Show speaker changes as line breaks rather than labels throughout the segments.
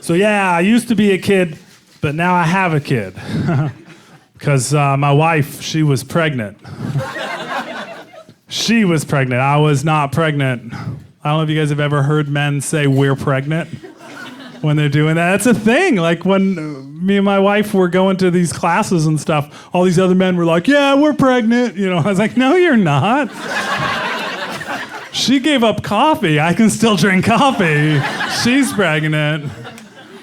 So yeah, I used to be a kid, but now I have a kid. Because my wife, she was pregnant. She was pregnant. I was not pregnant. I don't know if you guys have ever heard men say, "we're pregnant," when they're doing that. It's a thing. Like when me and my wife were going to these classes and stuff, all these other men were like, "Yeah, we're pregnant." You know, I was like, "No, you're not." She gave up coffee. I can still drink coffee. She's pregnant.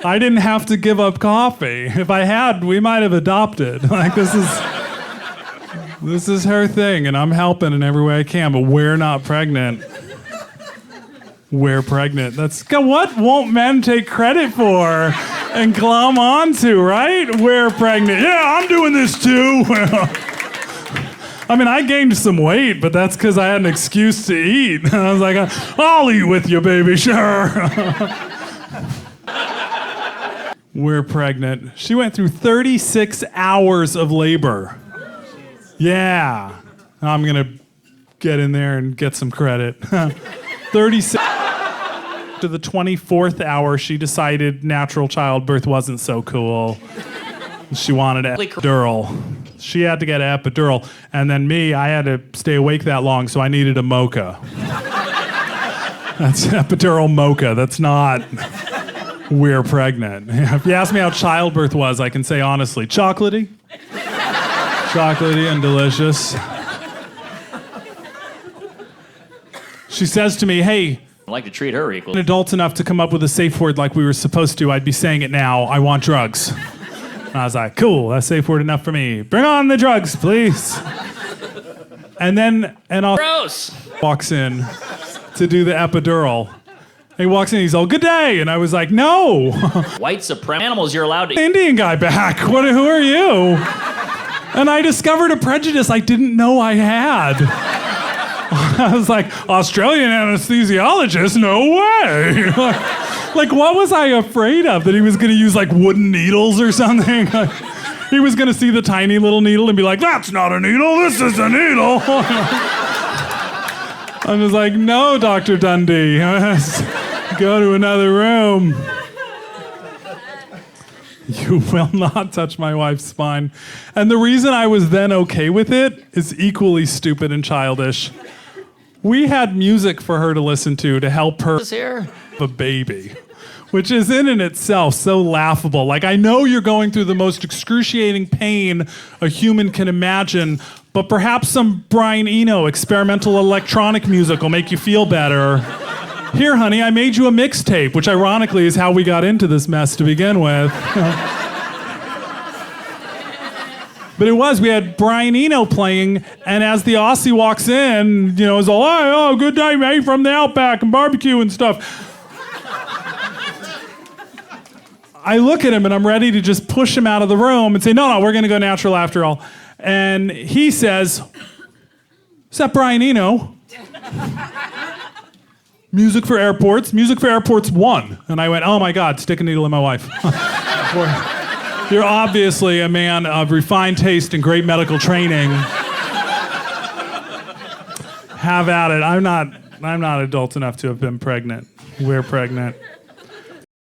I didn't have to give up coffee. If I had, we might have adopted. Like this is her thing, and I'm helping in every way I can, but we're not pregnant. We're pregnant. That's what won't men take credit for and glom onto, right? We're pregnant. Yeah, I'm doing this too. I mean, I gained some weight, but that's because I had an excuse to eat. I was like, I'll eat with you, baby, sure. We're pregnant. She went through 36 hours of labor. Yeah. I'm going to get in there and get some credit. 36. To the 24th hour, she decided natural childbirth wasn't so cool. She wanted an epidural. She had to get an epidural. And then me, I had to stay awake that long, so I needed a mocha. That's epidural mocha. That's not... We're pregnant. If you ask me how childbirth was, I can say honestly, chocolatey. Chocolatey and delicious. She says to me, "Hey,
I'd like to treat her equally.
Adults enough to come up with a safe word like we were supposed to, I'd be saying it now. I want drugs." And I was like, "Cool, that's safe word enough for me. Bring on the drugs, please." And I'll
Gross.
walks in to do the epidural. He walks in, he's all, "Good day." And I was like, "No."
White supremacy animals you're allowed to eat.
Indian guy back. Who are you? And I discovered a prejudice I didn't know I had. I was like, "Australian anesthesiologist? No way." Like, what was I afraid of? That he was going to use like wooden needles or something? He was going to see the tiny little needle and be like, "That's not a needle, this is a needle." I was like, "No, Dr. Dundee. Go to another room. You will not touch my wife's spine." And the reason I was then okay with it is equally stupid and childish. We had music for her to listen to help her
Here.
have a baby, which is in itself so laughable. Like, I know you're going through the most excruciating pain a human can imagine, but perhaps some Brian Eno experimental electronic music will make you feel better. Here, honey, I made you a mixtape, which ironically is how we got into this mess to begin with. But it was, we had Brian Eno playing, and as the Aussie walks in, you know, it's all, "Oh, good day, mate, from the Outback and barbecue and stuff." I look at him and I'm ready to just push him out of the room and say, no, we're going to go natural after all. And he says, "Is that Brian Eno? Music for Airports 1. And I went, "Oh my God, stick a needle in my wife." You're obviously a man of refined taste and great medical training. Have at it. I'm not adult enough to have been pregnant. We're pregnant.